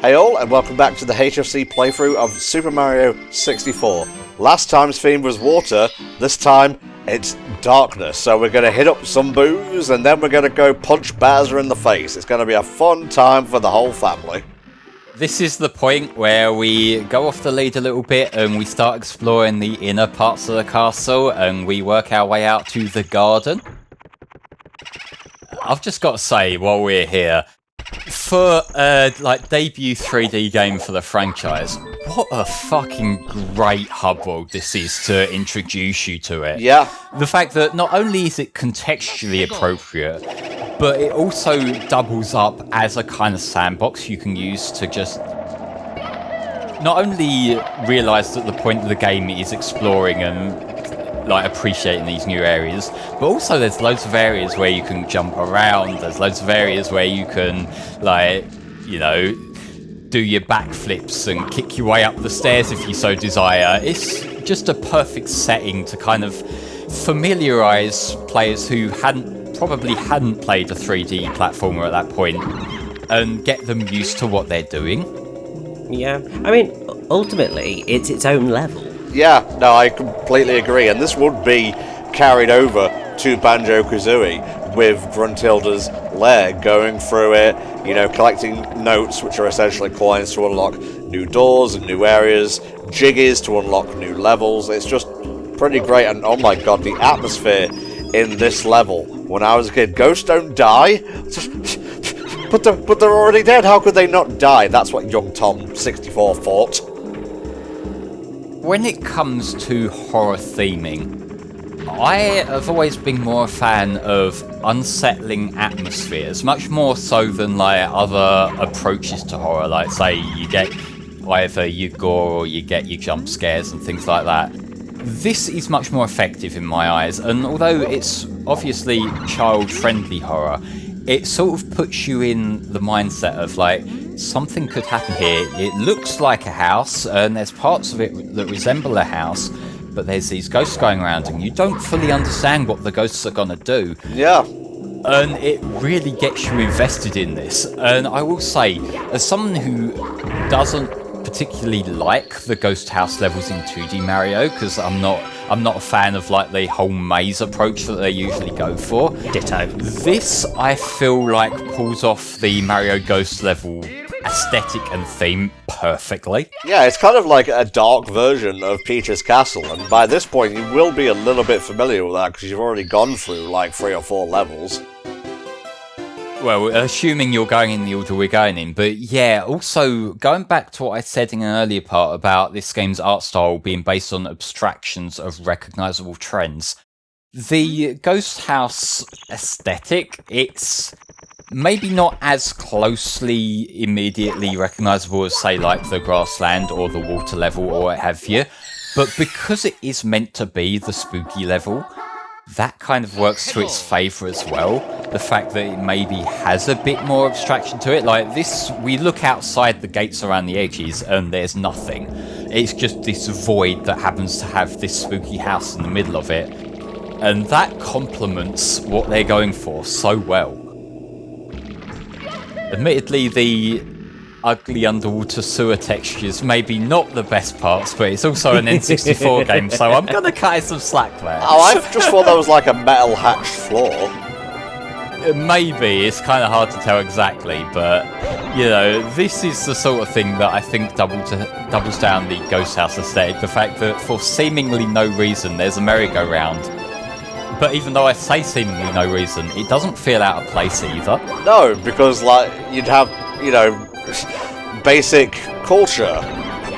Hey all, and welcome back to the HFC playthrough of Super Mario 64. Last time's theme was water, this time it's darkness. So we're going to hit up some booze, and then we're going to go punch Bowser in the face. It's going to be a fun time for the whole family. This is the point where we go off the lead a little bit and we start exploring the inner parts of the castle and we work our way out to the garden. I've just got to say, while we're here, for a debut 3D game for the franchise, what a fucking great hub world this is to introduce you to it. Yeah. The fact that not only is it contextually appropriate, but it also doubles up as a kind of sandbox you can use to just not only realise that the point of the game is exploring and appreciating these new areas, but also there's loads of areas where you can jump around, there's loads of areas where you can do your backflips and kick your way up the stairs if you so desire. It's just a perfect setting to kind of familiarise players who probably hadn't played a 3D platformer at that point and get them used to what they're doing. Yeah, I mean, ultimately, it's its own level. Yeah, no, I completely agree, and this would be carried over to Banjo-Kazooie with Gruntilda's lair, going through it, collecting notes, which are essentially coins to unlock new doors and new areas, jiggies to unlock new levels. It's just pretty great, and oh my god, the atmosphere in this level. When I was a kid, ghosts don't die, but they're already dead. How could they not die? That's what young Tom 64 thought. When it comes to horror theming, I have always been more a fan of unsettling atmospheres, much more so than other approaches to horror, like say you get either your gore or you get your jump scares and things like that. This is much more effective in my eyes, and although it's obviously child-friendly horror, it sort of puts you in the mindset of something could happen here. It looks like a house, and there's parts of it that resemble a house, but there's these ghosts going around, and you don't fully understand what the ghosts are going to do. Yeah. And it really gets you invested in this. And I will say, as someone who doesn't particularly like the ghost house levels in 2D Mario, because I'm not a fan of the whole maze approach that they usually go for. Ditto. This, I feel pulls off the Mario Ghost level aesthetic and theme perfectly. Yeah, it's kind of like a dark version of Peach's Castle, and by this point you will be a little bit familiar with that because you've already gone through 3 or 4 levels. Well, assuming you're going in the order we're going in, but yeah, also going back to what I said in an earlier part about this game's art style being based on abstractions of recognisable trends, the Ghost House aesthetic, it's maybe not as closely immediately recognisable as, say, the grassland or the water level or what have you, but because it is meant to be the spooky level, that kind of works to its favour as well. The fact that it maybe has a bit more abstraction to it. This, we look outside the gates around the edges and there's nothing. It's just this void that happens to have this spooky house in the middle of it. And that complements what they're going for so well. Admittedly, the ugly underwater sewer textures maybe not the best parts, but it's also an N64 game, so I'm gonna cut it some slack there. Oh, I just thought that was a metal hatched floor. Maybe, it's kind of hard to tell exactly, but, this is the sort of thing that I think doubles down the Ghost House aesthetic, the fact that for seemingly no reason there's a merry-go-round. But even though I say seemingly no reason, it doesn't feel out of place either. No, because, you'd have, basic culture,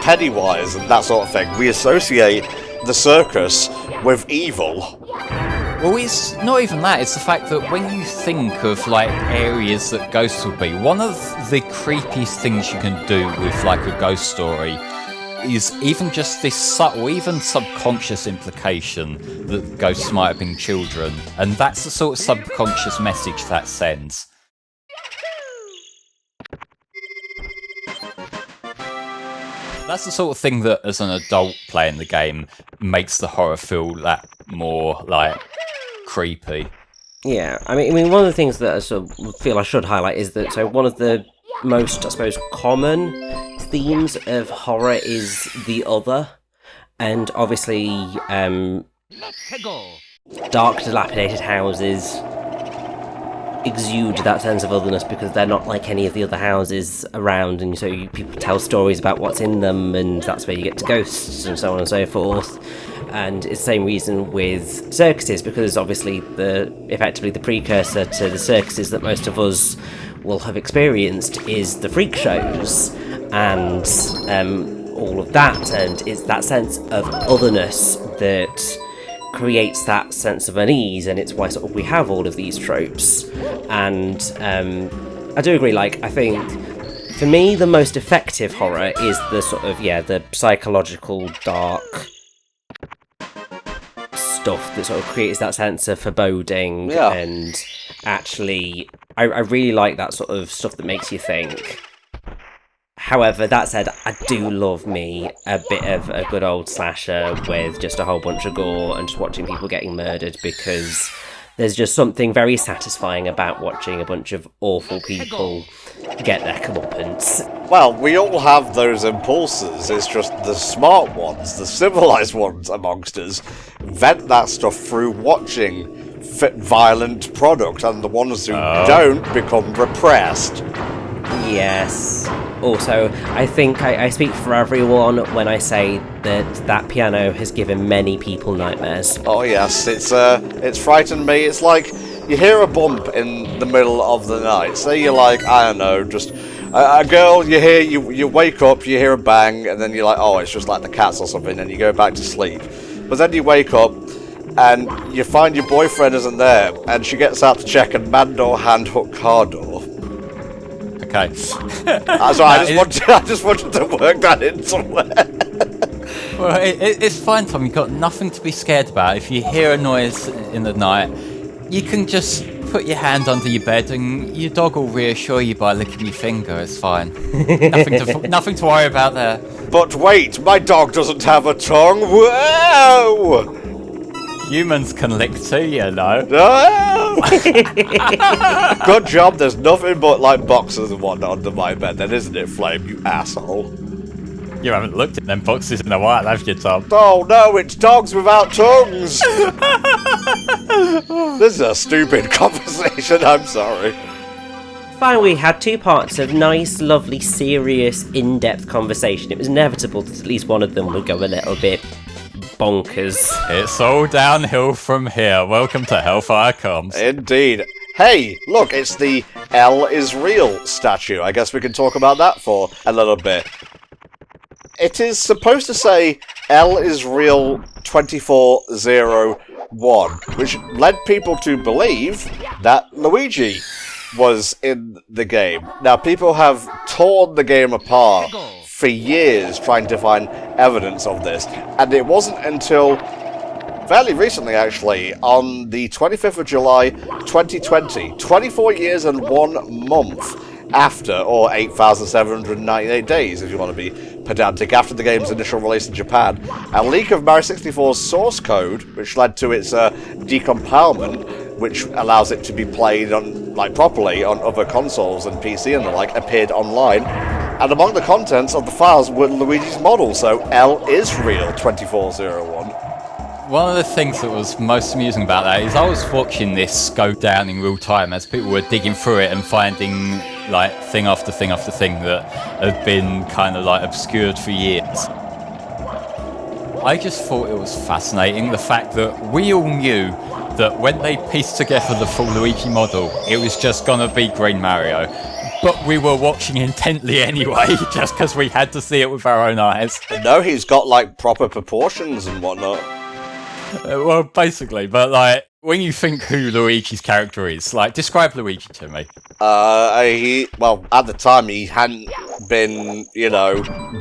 Pennywise and that sort of thing. We associate the circus with evil. Well, it's not even that, it's the fact that when you think of, areas that ghosts would be, one of the creepiest things you can do with, a ghost story is even just this subtle, even subconscious implication that ghosts might have been children, and that's the sort of subconscious message that sends. That's the sort of thing that, as an adult playing the game, makes the horror feel that more, creepy. Yeah, I mean, one of the things that I sort of feel I should highlight is that one of the most, I suppose, common themes of horror is the other. And obviously, dark, dilapidated houses exude that sense of otherness because they're not like any of the other houses around, and so people tell stories about what's in them, and that's where you get to ghosts and so on and so forth. And it's the same reason with circuses, because obviously effectively the precursor to the circuses that most of us will have experienced is the freak shows and all of that, and it's that sense of otherness that creates that sense of unease, and it's why sort of we have all of these tropes. And I do agree, like, I think for me the most effective horror is the sort of the psychological dark stuff that sort of creates that sense of foreboding. And actually I really like that sort of stuff that makes you think. However, that said, I do love me a bit of a good old slasher with just a whole bunch of gore and just watching people getting murdered, because there's just something very satisfying about watching a bunch of awful people get their comeuppance. Well, we all have those impulses. It's just the smart ones, the civilized ones amongst us, vent that stuff through watching violent product, and the ones who don't become repressed. Yes. Also, I think I speak for everyone when I say that piano has given many people nightmares. Oh yes, it's frightened me. It's like you hear a bump in the middle of the night. Say you're like, I don't know, just a girl. You wake up, you hear a bang, and then you're like, oh, it's just like the cats or something, and you go back to sleep. But then you wake up and you find your boyfriend isn't there, and she gets out to check, and man door, hand hook, car door. Okay. So I just wanted to work that in somewhere. Well, it's fine, Tom. You've got nothing to be scared about. If you hear a noise in the night, you can just put your hand under your bed and your dog will reassure you by licking your finger. It's fine. Nothing to worry about there. But wait, my dog doesn't have a tongue. Whoa! Humans can lick too, you know. Oh! Good job, there's nothing but like boxes and whatnot under my bed then, isn't it, Flame, you asshole? You haven't looked at them boxes in a while, have you, Tom? Oh no, it's dogs without tongues! This is a stupid conversation, I'm sorry. Finally, we had 2 parts of nice, lovely, serious, in-depth conversation. It was inevitable that at least one of them would go a little bit bonkers. It's all downhill from here. Welcome to HellfireComms. Indeed. Hey, look, it's the L is real statue. I guess we can talk about that for a little bit. It is supposed to say L is real 2401, which led people to believe that Luigi was in the game. Now, people have torn the game apart for years trying to find evidence of this, and it wasn't until fairly recently, actually, on the 25th of July 2020, 24 years and 1 month after, or 8,798 days if you want to be pedantic, after the game's initial release in Japan, a leak of Mario 64's source code, which led to its decompilement, which allows it to be played on properly on other consoles and PC and the like, appeared online. And among the contents of the files were Luigi's model, so L is real 2401. One of the things that was most amusing about that is I was watching this go down in real time as people were digging through it and finding thing after thing after thing that had been kind of obscured for years. I just thought it was fascinating, the fact that we all knew that when they pieced together the full Luigi model, it was just gonna be Green Mario. But we were watching intently anyway, just because we had to see it with our own eyes. No, he's got proper proportions and whatnot. Well, basically, but when you think who Luigi's character is, describe Luigi to me. At the time he hadn't been,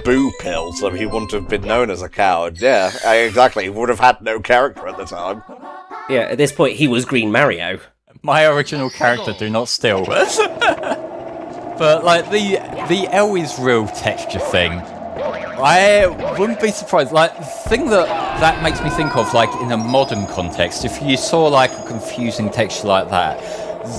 boo pill, so he wouldn't have been known as a coward. Yeah, exactly. He would have had no character at the time. Yeah, at this point he was Green Mario. My original character, do not steal. But the L is real texture thing, I wouldn't be surprised. The thing that makes me think of, in a modern context, if you saw a confusing texture like that,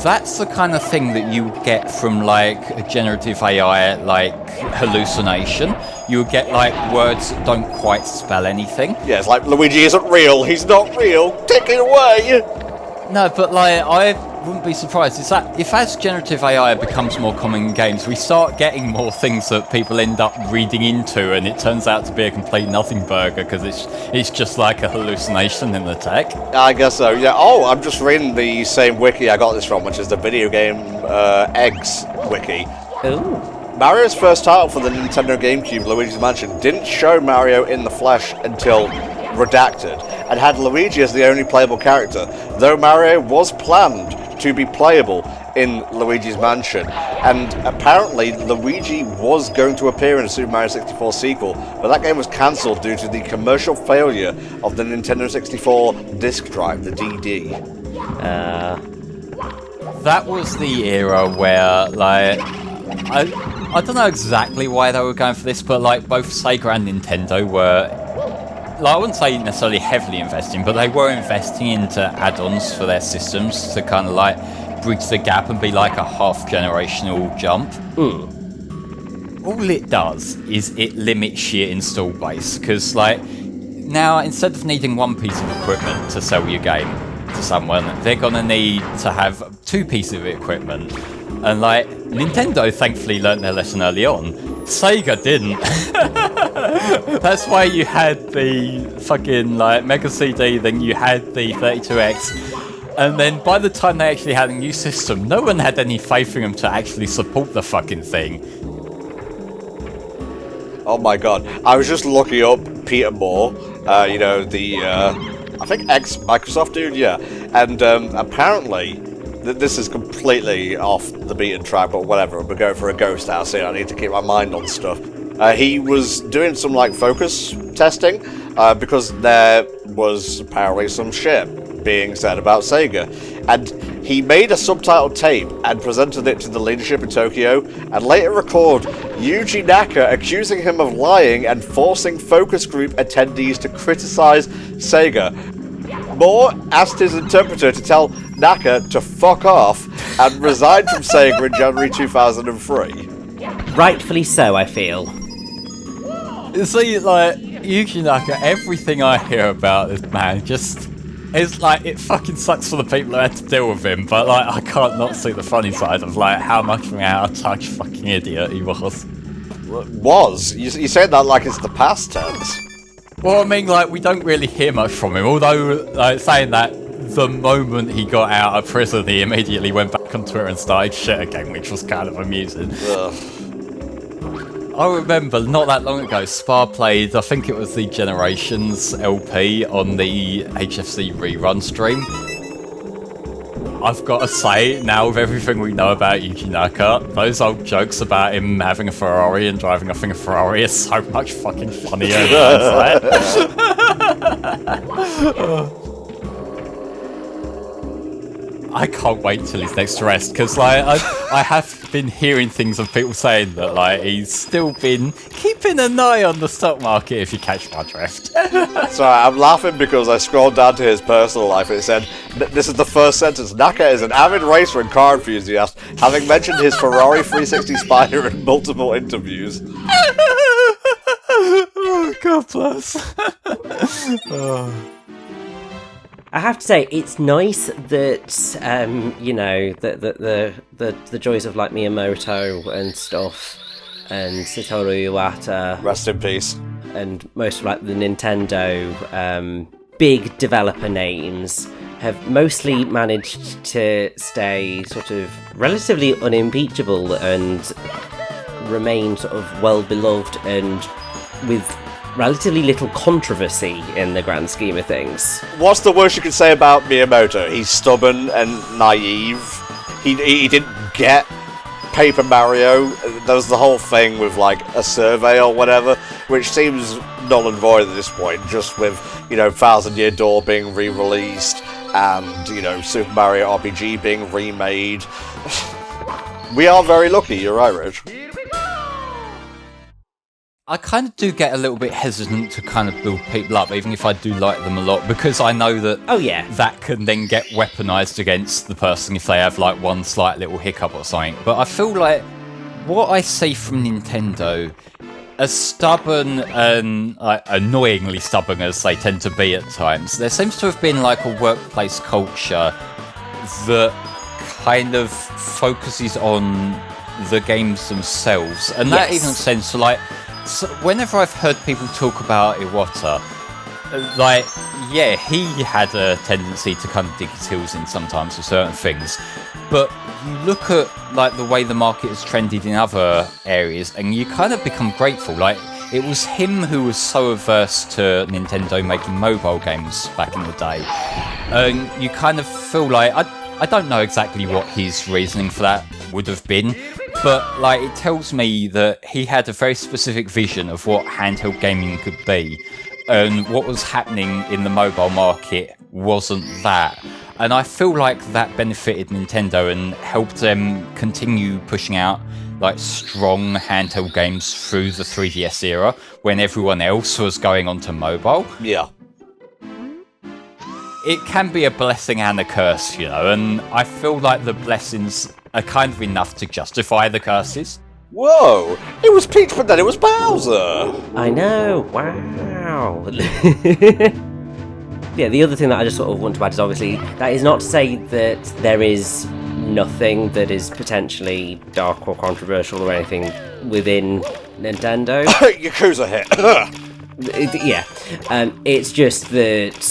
That's the kind of thing that you would get from, like, a generative AI, like, hallucination. You would get, like, words that don't quite spell anything. Yeah, it's like, Luigi isn't real, he's not real, take it away! No, but, like, I wouldn't be surprised. Is that if as generative AI becomes more common in games, we start getting more things that people end up reading into, and it turns out to be a complete nothing burger because it's just like a hallucination in the tech. I guess so, yeah. Oh, I'm just reading the same wiki I got this from, which is the video game Eggs wiki. Ooh. Mario's first title for the Nintendo GameCube, Luigi's Mansion, didn't show Mario in the flesh until Redacted, and had Luigi as the only playable character, though Mario was planned to be playable in Luigi's Mansion, and apparently Luigi was going to appear in a Super Mario 64 sequel, but that game was cancelled due to the commercial failure of the Nintendo 64 disk drive, the DD. That was the era where, like, I don't know exactly why they were going for this, but, like, both Sega and Nintendo were, like, I wouldn't say necessarily heavily investing, but they were investing into add-ons for their systems to kind of, like, bridge the gap and be like a half-generational jump. All it does is it limits your install base, because, like, now, instead of needing one piece of equipment to sell your game to someone, they're gonna need to have two pieces of equipment. And, like, Nintendo thankfully learnt their lesson early on. Sega didn't. That's why you had the fucking, like, Mega CD, then you had the 32X, and then by the time they actually had a new system, no one had any faith in them to actually support the fucking thing. Oh my god. I was just looking up Peter Moore, you know, the, I think ex-Microsoft dude, yeah. And apparently, this is completely off the beaten track, but whatever, we're going for a ghost house here, I need to keep my mind on stuff. He was doing some, like, focus testing, because there was apparently some shit being said about Sega. And he made a subtitled tape and presented it to the leadership in Tokyo, and later recorded Yuji Naka accusing him of lying and forcing focus group attendees to criticize Sega. Moore asked his interpreter to tell Naka to fuck off and resigned from Sega in January 2003. Rightfully so, I feel. See, like, Yuji Naka, everything I hear about this man just... It's like, it fucking sucks for the people who had to deal with him, but, like, I can't not see the funny side of, like, how much of an out-of-touch fucking idiot he was. Was? You said that like it's the past tense. Well, I mean, like, we don't really hear much from him, although, like, saying that, the moment he got out of prison, he immediately went back on Twitter and started shit again, which was kind of amusing. Ugh. I remember not that long ago, Spar played, I think it was the Generations LP on the HFC rerun stream. I've got to say, now with everything we know about Yuji Naka, those old jokes about him having a Ferrari and driving a thing of Ferrari is so much fucking funnier in hindsight. I can't wait till his next arrest, because, like, I have been hearing things of people saying that, like, he's still been keeping an eye on the stock market, if you catch my drift. Sorry, I'm laughing because I scrolled down to his personal life and it said, this is the first sentence, Naka is an avid racer and car enthusiast, having mentioned his Ferrari 360 Spider in multiple interviews. Oh, God bless. Oh. I have to say, it's nice that you know, the joys of, like, Miyamoto and stuff, and Satoru Iwata, Rest in peace. and most of, like, the Nintendo big developer names have mostly managed to stay sort of relatively unimpeachable and remain sort of well beloved and with relatively little controversy in the grand scheme of things. What's the worst you could say about Miyamoto? He's stubborn and naive. He didn't get Paper Mario. There was the whole thing with, like, a survey or whatever, which seems null and void at this point, just with, you know, Thousand Year Door being re-released and, you know, Super Mario RPG being remade. We are very lucky, you're right, Rich. I kind of do get a little bit hesitant to kind of build people up, even if I do like them a lot, because I know that that can then get weaponized against the person if they have like one slight little hiccup or something. But I feel like what I see from Nintendo, as stubborn and annoyingly stubborn as they tend to be at times, there seems to have been like a workplace culture that kind of focuses on the games themselves, and that even extends to like, so whenever I've heard people talk about Iwata, like, yeah, he had a tendency to kind of dig his heels in sometimes with certain things, but you look at like the way the market has trended in other areas and you kind of become grateful. Like, it was him who was so averse to Nintendo making mobile games back in the day, and you kind of feel like, I don't know exactly what his reasoning for that would have been, but like, it tells me that he had a very specific vision of what handheld gaming could be, and what was happening in the mobile market wasn't that. And I feel like that benefited Nintendo and helped them continue pushing out like strong handheld games through the 3DS era when everyone else was going onto mobile. Yeah. It can be a blessing and a curse, you know, and I feel like the blessings are kind of enough to justify the curses. Whoa! It was Peach, but then it was Bowser! I know, wow. Yeah, the other thing that I just sort of want to add is, obviously, that is not to say that there is nothing that is potentially dark or controversial or anything within Nintendo. Yakuza hit! It's just that,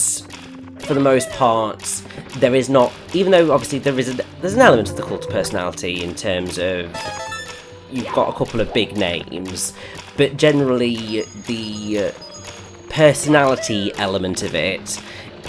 for the most part, there is not, even though obviously there's an element of the cult of personality in terms of you've got a couple of big names, but generally the personality element of it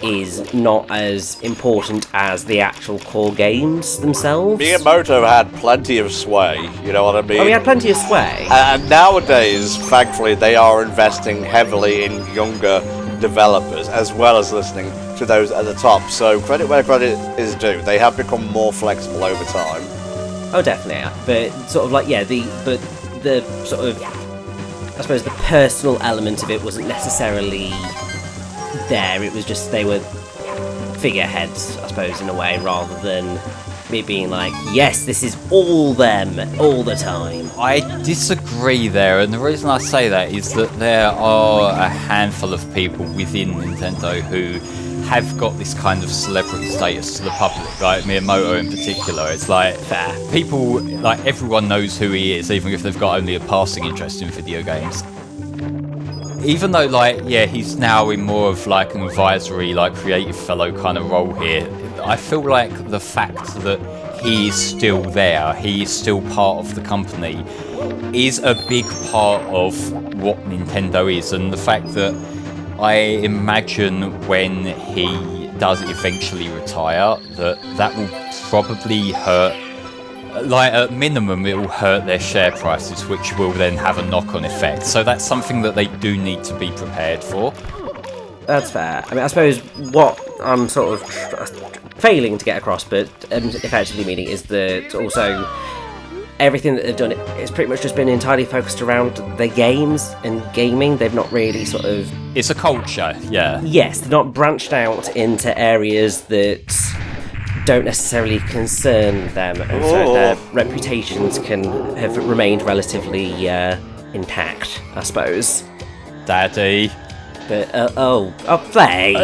is not as important as the actual core games themselves. Miyamoto had plenty of sway, you know what I mean? Oh, he had plenty of sway. And nowadays, thankfully, they are investing heavily in younger developers, as well as listening to those at the top. So credit where credit is due. They have become more flexible over time. Oh, definitely. But sort of like, yeah, the sort of, I suppose the personal element of it wasn't necessarily there. It was just they were figureheads, I suppose, in a way, rather than me being like, yes, this is all them, all the time. I disagree there, and the reason I say that is that there are a handful of people within Nintendo who have got this kind of celebrity status to the public, like Miyamoto in particular. It's like, people, like, everyone knows who he is, even if they've got only a passing interest in video games. Even though, like, yeah, he's now in more of like an advisory, like, creative fellow kind of role here, I feel like the fact that he is still there, he is still part of the company, is a big part of what Nintendo is, and the fact that I imagine when he does eventually retire, that will probably hurt. Like, at minimum, it will hurt their share prices, which will then have a knock-on effect. So that's something that they do need to be prepared for. That's fair. I mean, I suppose what I'm sort of failing to get across, but effectively meaning, is that also everything that they've done, it's pretty much just been entirely focused around the games and gaming. They've not really sort of... It's a culture, yeah. Yes, they've not branched out into areas that don't necessarily concern them, and so their reputations can have remained relatively intact, I suppose. Daddy. But, play!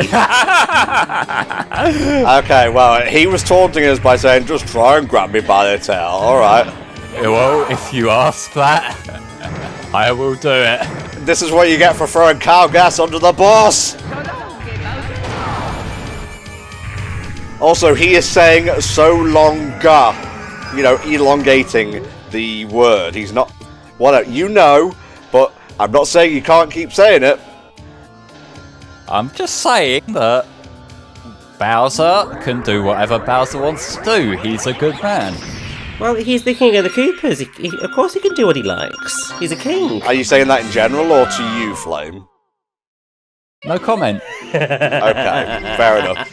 Okay, well, he was taunting us by saying, just try and grab me by the tail, alright. Well, if you ask that, I will do it. This is what you get for throwing cow gas under the bus! Also, he is saying so longa, you know, elongating the word. He's not, whatever, you know, but I'm not saying you can't keep saying it. I'm just saying that Bowser can do whatever Bowser wants to do. He's a good man. Well, he's the king of the Koopas. Of course he can do what he likes. He's a king. Are you saying that in general, or to you, Flame? No comment. Okay, fair enough.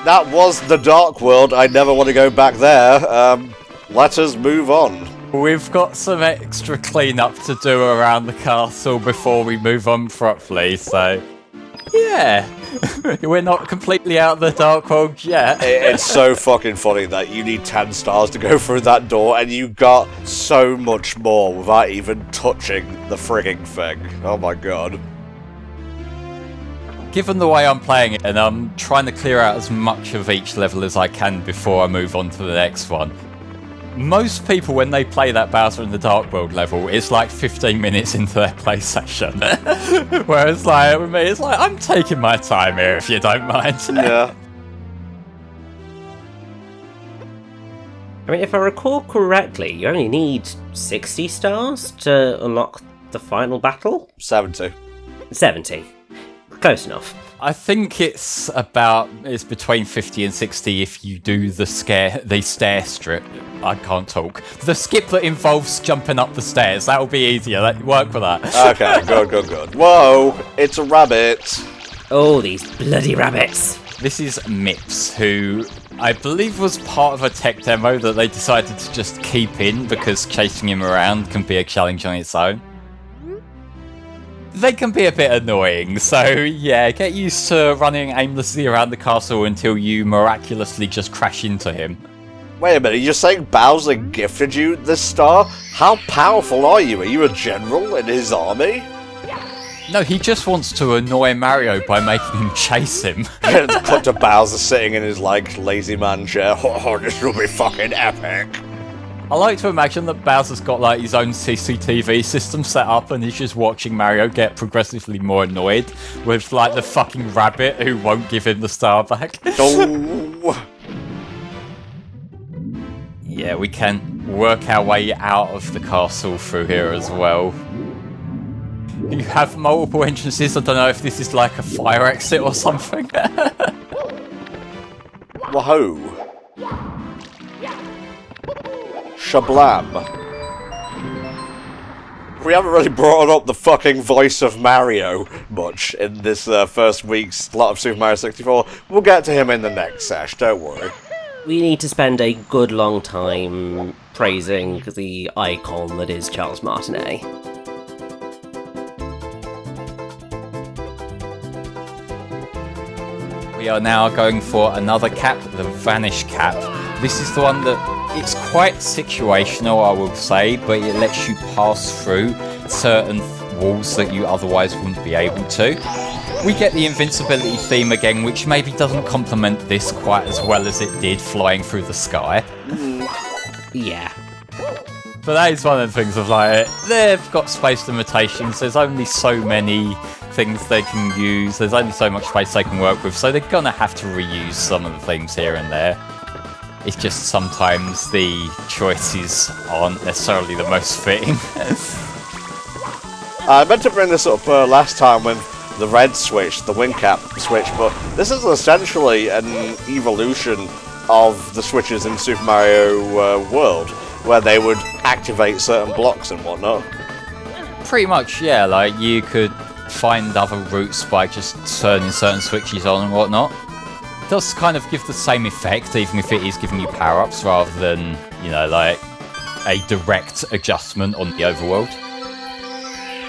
That was the Dark World. I never want to go back there. Let us move on. We've got some extra cleanup to do around the castle before we move on properly, so yeah. We're not completely out of the Dark World yet. It's so fucking funny that you need 10 stars to go through that door, and you got so much more without even touching the frigging thing. Oh my god. Given the way I'm playing it, and I'm trying to clear out as much of each level as I can before I move on to the next one, most people, when they play that Bowser in the Dark World level, it's like 15 minutes into their play session. Whereas, like, with me, it's like, I'm taking my time here, if you don't mind. Yeah. I mean, if I recall correctly, you only need 60 stars to unlock the final battle? 70. 70. Close enough. I think it's between 50 and 60 if you do the stair strip. I can't talk. The skip that involves jumping up the stairs. That'll be easier. Work with that. Okay, good. Whoa, it's a rabbit. Oh, these bloody rabbits. This is Mips, who I believe was part of a tech demo that they decided to just keep in because chasing him around can be a challenge on its own. They can be a bit annoying, so yeah, get used to running aimlessly around the castle until you miraculously just crash into him. Wait a minute, you're saying Bowser gifted you this star? How powerful are you? Are you a general in his army? No, he just wants to annoy Mario by making him chase him. Cut to Bowser sitting in his, like, lazy man chair. Oh, this will be fucking epic. I like to imagine that Bowser's got like his own CCTV system set up and he's just watching Mario get progressively more annoyed with like the fucking rabbit who won't give him the star back. Oh. Yeah, we can work our way out of the castle through here as well. You have multiple entrances. I don't know if this is like a fire exit or something. Wahoo. Shablam. We haven't really brought up the fucking voice of Mario much in this first week's lot of Super Mario 64. We'll get to him in the next sesh, don't worry. We need to spend a good long time praising the icon that is Charles Martinet. We are now going for another cap, the Vanish cap. This is the one that it's quite situational, I will say, but it lets you pass through certain walls that you otherwise wouldn't be able to. We get the invincibility theme again, which maybe doesn't complement this quite as well as it did flying through the sky. Yeah. But that is one of the things of like, they've got space limitations, there's only so many things they can use, there's only so much space they can work with, so they're gonna have to reuse some of the things here and there. It's just sometimes the choices aren't necessarily the most fitting. I meant to bring this up last time when the red switch, the wing cap switch, but this is essentially an evolution of the switches in Super Mario World, where they would activate certain blocks and whatnot. Pretty much, yeah, like you could find other routes by just turning certain switches on and whatnot. It does kind of give the same effect, even if it is giving you power-ups rather than, you know, like a direct adjustment on the overworld.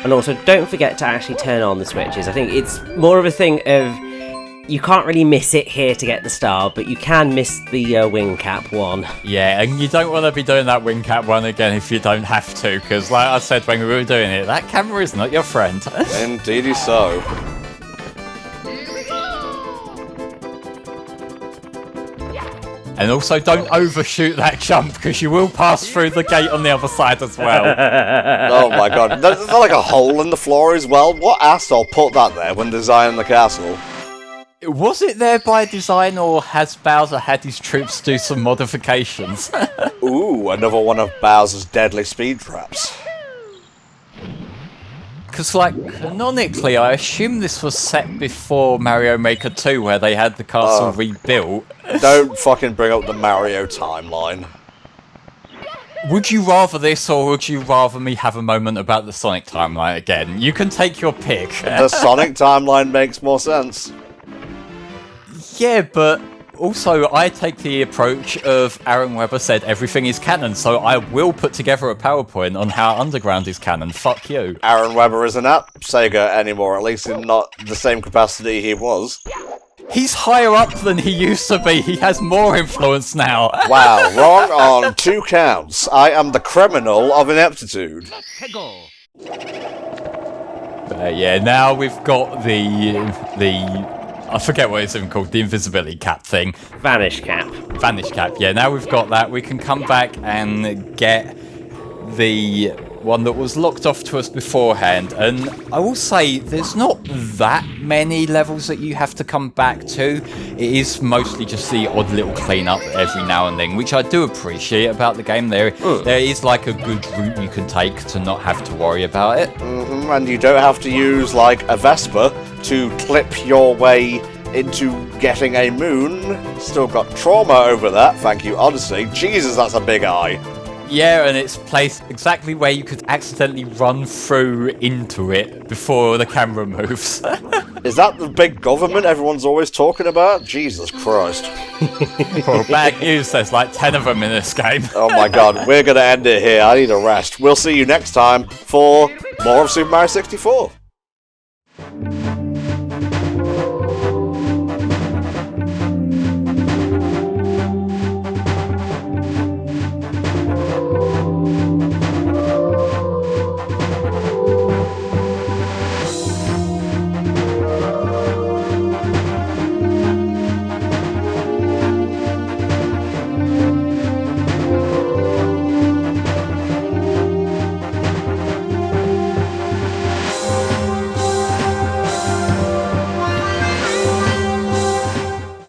And also, don't forget to actually turn on the switches. I think it's more of a thing of you can't really miss it here to get the star, but you can miss the wing cap one. Yeah, and you don't want to be doing that wing cap one again if you don't have to, because like I said when we were doing it, that camera is not your friend. Indeedy so. And also, don't overshoot that jump, because you will pass through the gate on the other side as well. Oh my god, there's like a hole in the floor as well? What asshole put that there when designing the castle? Was it there by design, or has Bowser had his troops do some modifications? Ooh, another one of Bowser's deadly speed traps. Because, like, canonically, I assume this was set before Mario Maker 2, where they had the castle rebuilt. Don't fucking bring up the Mario timeline. Would you rather this, or would you rather me have a moment about the Sonic timeline again? You can take your pick. The Sonic timeline makes more sense. Yeah, but also, I take the approach of Aaron Webber said everything is canon, so I will put together a PowerPoint on how Underground is canon. Fuck you. Aaron Webber isn't at Sega anymore, at least in not the same capacity he was. He's higher up than he used to be. He has more influence now. Wow, wrong on 2 counts. I am the criminal of ineptitude. Yeah, now we've got the I forget what it's even called, the invisibility cap thing. Vanish cap. Vanish cap, yeah, now we've got that. We can come back and get the one that was locked off to us beforehand. And I will say, there's not that many levels that you have to come back to. It is mostly just the odd little cleanup every now and then, which I do appreciate about the game. There is like a good route you can take to not have to worry about it. And you don't have to use, like, a Vespa to clip your way into getting a moon. Still got trauma over that, thank you, Odyssey. Jesus, that's a big eye. Yeah, and it's placed exactly where you could accidentally run through into it before the camera moves. Is that the big government everyone's always talking about? Jesus Christ. Well, bad news, there's like 10 of them in this game. Oh my god, we're gonna end it here. I need a rest. We'll see you next time for more of Super Mario 64.